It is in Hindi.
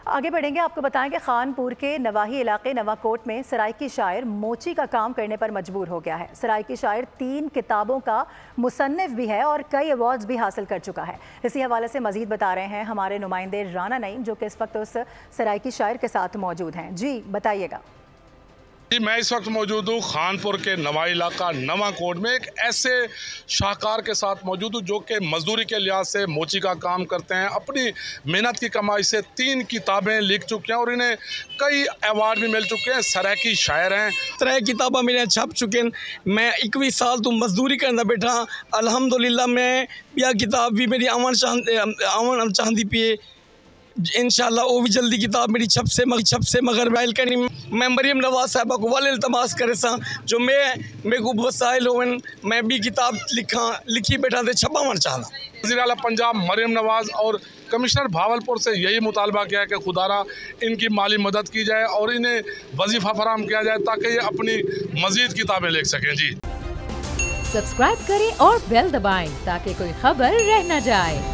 आगे बढ़ेंगे। आपको बताएं कि खानपुर के नवाही इलाके नवाकोट में सराइकी शायर मोची का काम करने पर मजबूर हो गया है। सराइकी शायर 3 किताबों का मुसन्निफ भी है और कई अवार्ड्स भी हासिल कर चुका है। इसी हवाले से मजीद बता रहे हैं हमारे नुमाइंदे राना नईम, जो कि इस वक्त उस सराइकी शायर के साथ मौजूद हैं। जी बताइएगा। जी, मैं इस वक्त मौजूद हूँ खानपुर के नवाही इलाका नवाकोट में। एक ऐसे शाहकार के साथ मौजूद हूँ जो कि मजदूरी के लिहाज से मोची का काम करते हैं। अपनी मेहनत की कमाई से 3 किताबें लिख चुके हैं और इन्हें कई अवार्ड भी मिल चुके हैं। सराइकी शायर हैं। 3 किताबें मेरे छप चुके हैं। मैं 21 साल तो मजदूरी करना बैठा। अल्हम्दुलिल्लाह मैं यह किताब भी मेरी आवन चाहती पिए इंशाल्लाह वो भी जल्दी किताब मेरी छप से मगर वाइल करनी। मैं मरियम नवाज साहबा को वाले इल्तमास करे सा जो मैं को वसाइल होवन मैं भी किताब लिखी बैठा थे छपावन चाहना। वज़ीर आला पंजाब मरियम नवाज और कमिश्नर भावलपुर से यही मुतालबा किया है कि खुदारा इनकी माली मदद की जाए और इन्हें वजीफ़ा फराहम किया जाए ताकि ये अपनी मज़ीद किताबें लिख सकें। जी सब्सक्राइब करें और बेल दबाएं ताकि कोई खबर रह न जाए।